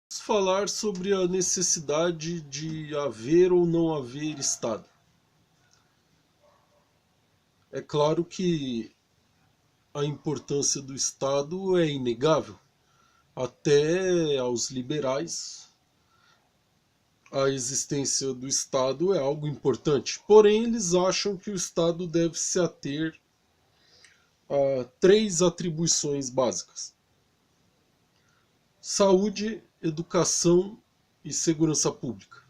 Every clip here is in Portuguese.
Falar sobre a necessidade de haver ou não haver Estado. É claro que a importância do Estado é inegável. Até aos liberais, a existência do Estado é algo importante. Porém, eles acham que o Estado deve se ater a três atribuições básicas: saúde, educação e segurança pública.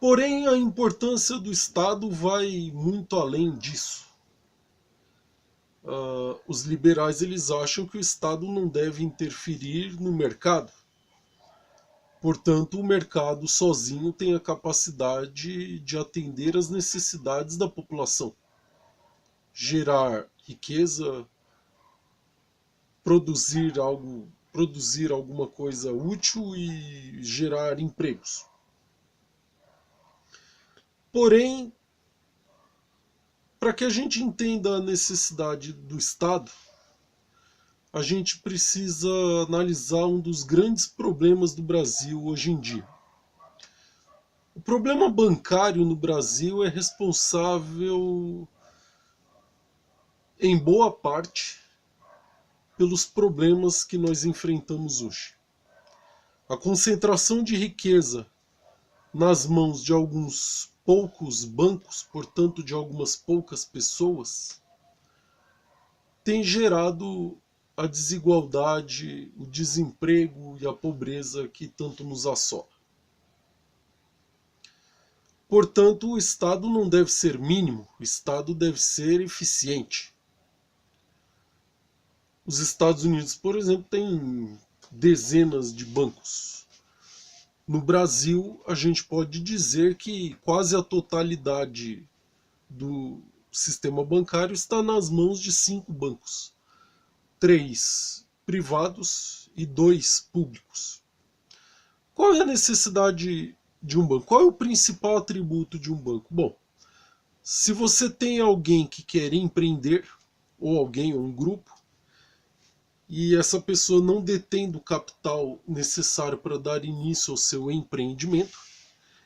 Porém, a importância do Estado vai muito além disso. Os liberais eles acham que o Estado não deve interferir no mercado. Portanto, o mercado sozinho tem a capacidade de atender às necessidades da população, gerar riqueza, produzir alguma coisa útil e gerar empregos. Porém, para que a gente entenda a necessidade do Estado, a gente precisa analisar um dos grandes problemas do Brasil hoje em dia. O problema bancário no Brasil é responsável, em boa parte, pelos problemas que nós enfrentamos hoje. A concentração de riqueza nas mãos de alguns poucos bancos, portanto, de algumas poucas pessoas, tem gerado a desigualdade, o desemprego e a pobreza que tanto nos assola. Portanto, o Estado não deve ser mínimo, o Estado deve ser eficiente. Os Estados Unidos, por exemplo, têm dezenas de bancos. No Brasil, a gente pode dizer que quase a totalidade do sistema bancário está nas mãos de 5 bancos. 3 privados e 2 públicos. Qual é a necessidade de um banco? Qual é o principal atributo de um banco? Bom, se você tem alguém que quer empreender, ou alguém, ou um grupo, e essa pessoa não detém do capital necessário para dar início ao seu empreendimento,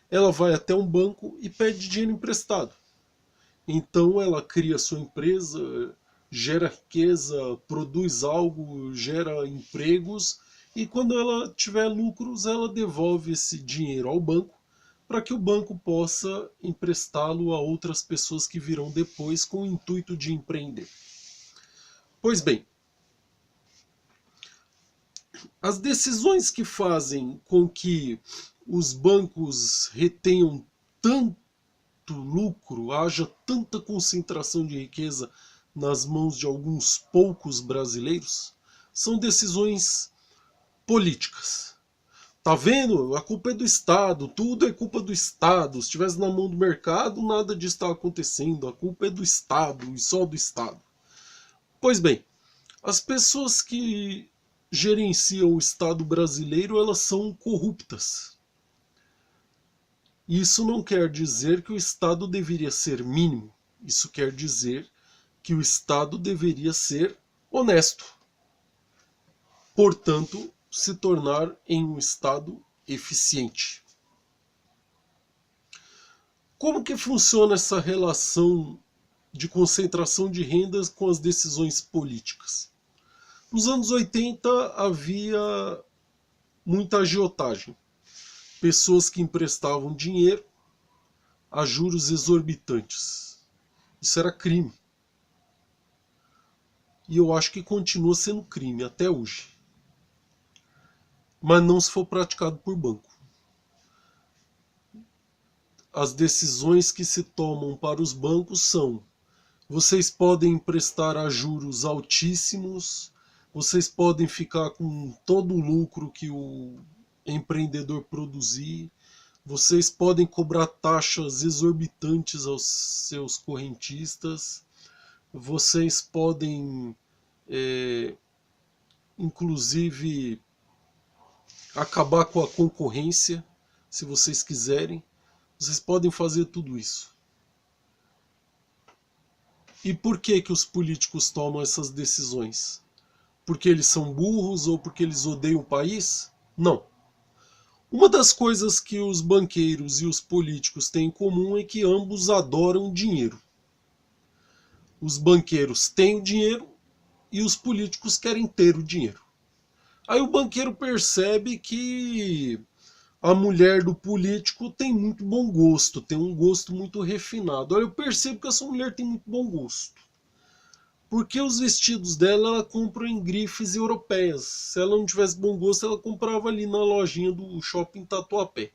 ela vai até um banco e pede dinheiro emprestado. Então ela cria sua empresa, gera riqueza, produz algo, gera empregos, e quando ela tiver lucros, ela devolve esse dinheiro ao banco para que o banco possa emprestá-lo a outras pessoas que virão depois com o intuito de empreender. Pois bem, as decisões que fazem com que os bancos retenham tanto lucro, haja tanta concentração de riqueza nas mãos de alguns poucos brasileiros, são decisões políticas. Tá vendo? A culpa é do Estado, tudo é culpa do Estado. Se estivesse na mão do mercado, nada disso estava acontecendo. A culpa é do Estado e só do Estado. Pois bem, as pessoas que gerenciam o Estado brasileiro, elas são corruptas. Isso não quer dizer que o Estado deveria ser mínimo. Isso quer dizer que o Estado deveria ser honesto. Portanto, se tornar em um Estado eficiente. Como que funciona essa relação de concentração de rendas com as decisões políticas? Nos anos 80 havia muita agiotagem. Pessoas que emprestavam dinheiro a juros exorbitantes. Isso era crime. E eu acho que continua sendo crime até hoje. Mas não se for praticado por banco. As decisões que se tomam para os bancos são: vocês podem emprestar a juros altíssimos, vocês podem ficar com todo o lucro que o empreendedor produzir, vocês podem cobrar taxas exorbitantes aos seus correntistas, vocês podem, inclusive, acabar com a concorrência, se vocês quiserem. Vocês podem fazer tudo isso. E por que que os políticos tomam essas decisões? Porque eles são burros ou porque eles odeiam o país? Não. Uma das coisas que os banqueiros e os políticos têm em comum é que ambos adoram dinheiro. Os banqueiros têm o dinheiro e os políticos querem ter o dinheiro. Aí o banqueiro percebe que a mulher do político tem muito bom gosto, tem um gosto muito refinado. Olha, eu percebo que essa mulher tem muito bom gosto. Porque os vestidos dela ela compra em grifes europeias. Se ela não tivesse bom gosto, ela comprava ali na lojinha do shopping Tatuapé.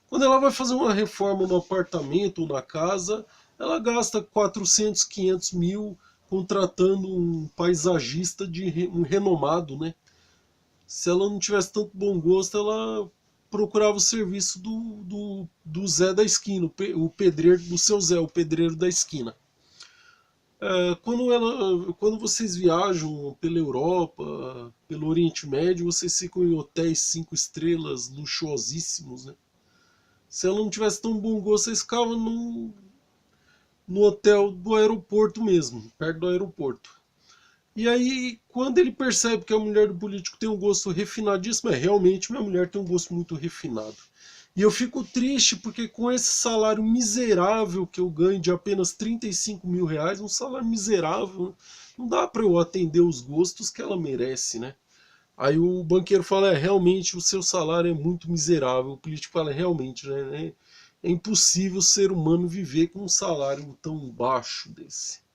Quando ela vai fazer uma reforma no apartamento ou na casa, ela gasta 400, 500 mil contratando um paisagista um renomado, né? Se ela não tivesse tanto bom gosto, ela procurava o serviço do Zé da esquina, o pedreiro do seu Zé, o pedreiro da esquina. Quando vocês viajam pela Europa, pelo Oriente Médio, vocês ficam em hotéis 5 estrelas, luxuosíssimos, né? Se ela não tivesse tão bom gosto, vocês ficavam no hotel do aeroporto mesmo, perto do aeroporto. E aí, quando ele percebe que a mulher do político tem um gosto refinadíssimo, realmente minha mulher tem um gosto muito refinado. E eu fico triste porque com esse salário miserável que eu ganho de apenas 35 mil reais, um salário miserável, não dá para eu atender os gostos que ela merece, né? Aí o banqueiro fala, realmente o seu salário é muito miserável. O político fala, realmente, né? É impossível o ser humano viver com um salário tão baixo desse.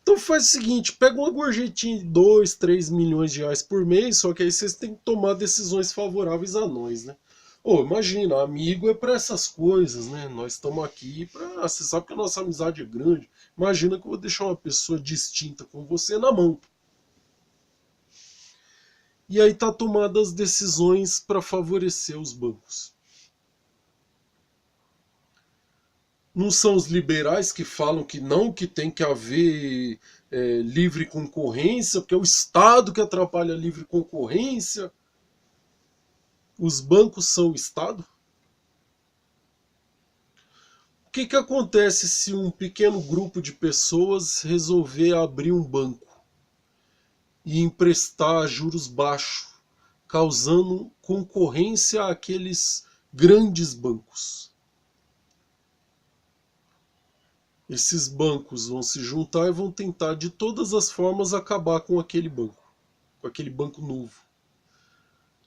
Então faz o seguinte, pega uma gorjetinha de 2, 3 milhões de reais por mês, só que aí vocês têm que tomar decisões favoráveis a nós, né? Imagina, amigo é para essas coisas, né? Nós estamos aqui para... Você sabe que a nossa amizade é grande. Imagina que eu vou deixar uma pessoa distinta com você na mão. E aí tá tomadas as decisões para favorecer os bancos. Não são os liberais que falam que não, que tem que haver livre concorrência, porque é o Estado que atrapalha a livre concorrência. Os bancos são o Estado? O que acontece se um pequeno grupo de pessoas resolver abrir um banco e emprestar a juros baixos, causando concorrência àqueles grandes bancos? Esses bancos vão se juntar e vão tentar de todas as formas acabar com aquele banco novo.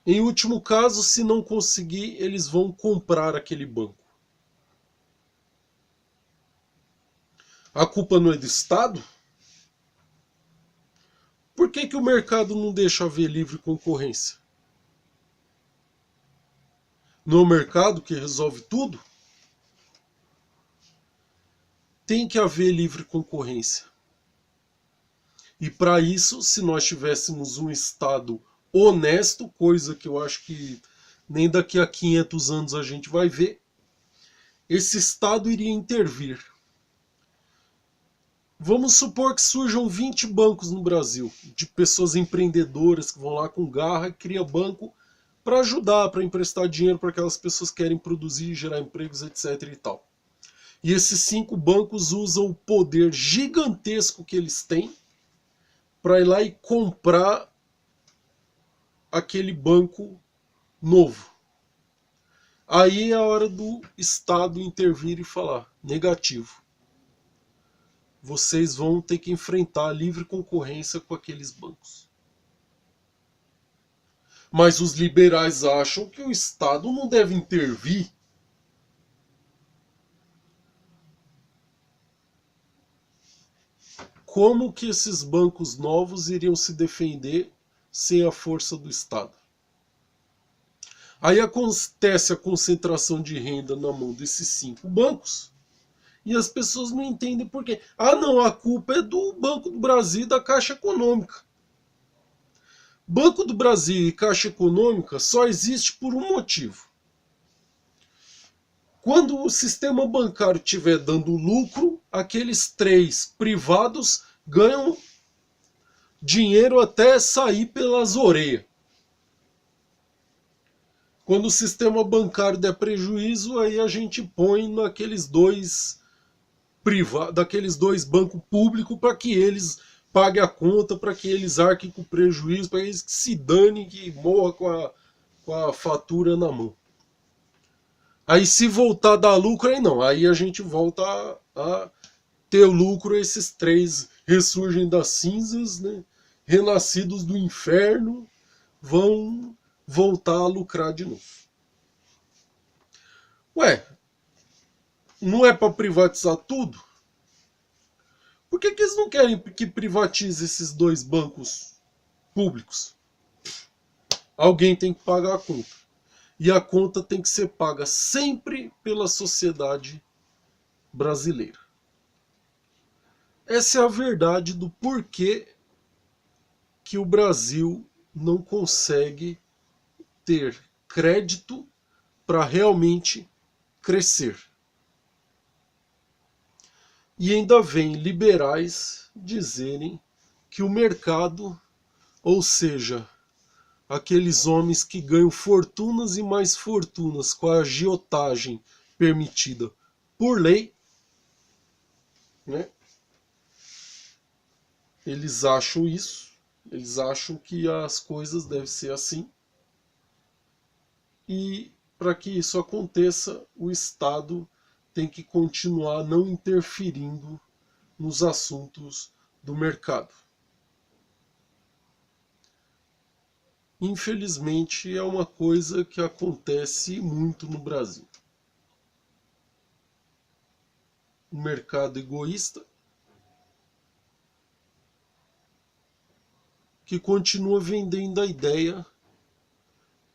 Em último caso, se não conseguir, eles vão comprar aquele banco. A culpa não é do Estado? Por que o mercado não deixa haver livre concorrência? Não é o mercado que resolve tudo? Tem que haver livre concorrência. E para isso, se nós tivéssemos um Estado honesto, coisa que eu acho que nem daqui a 500 anos a gente vai ver, esse Estado iria intervir. Vamos supor que surjam 20 bancos no Brasil, de pessoas empreendedoras que vão lá com garra e criam banco para ajudar, para emprestar dinheiro para aquelas pessoas que querem produzir, gerar empregos, etc. e tal. E esses 5 bancos usam o poder gigantesco que eles têm para ir lá e comprar aquele banco novo. Aí é a hora do Estado intervir e falar, negativo. Vocês vão ter que enfrentar a livre concorrência com aqueles bancos. Mas os liberais acham que o Estado não deve intervir. Como que esses bancos novos iriam se defender sem a força do Estado? Aí acontece a concentração de renda na mão desses 5 bancos e as pessoas não entendem por quê. Ah, não, a culpa é do Banco do Brasil e da Caixa Econômica. Banco do Brasil e Caixa Econômica só existe por um motivo. Quando o sistema bancário estiver dando lucro, aqueles 3 privados ganham dinheiro até sair pelas orelhas. Quando o sistema bancário der prejuízo, aí a gente põe daqueles dois bancos públicos para que eles pague a conta, para que eles arquem com o prejuízo, para eles que se dane, que morra com a fatura na mão. Aí se voltar a dar lucro, aí não. Aí a gente volta a ter lucro, esses três ressurgem das cinzas, né? Renascidos do inferno, vão voltar a lucrar de novo. Ué, não é para privatizar tudo? Por que eles não querem que privatize esses dois bancos públicos? Alguém tem que pagar a conta. E a conta tem que ser paga sempre pela sociedade brasileira. Essa é a verdade do porquê que o Brasil não consegue ter crédito para realmente crescer. E ainda vem liberais dizerem que o mercado, ou seja, aqueles homens que ganham fortunas e mais fortunas com a agiotagem permitida por lei, né? Eles acham isso, eles acham que as coisas devem ser assim. E para que isso aconteça, o Estado tem que continuar não interferindo nos assuntos do mercado. Infelizmente, é uma coisa que acontece muito no Brasil. O mercado egoísta, que continua vendendo a ideia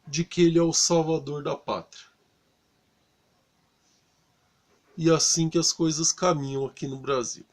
de que ele é o salvador da pátria. E assim que as coisas caminham aqui no Brasil.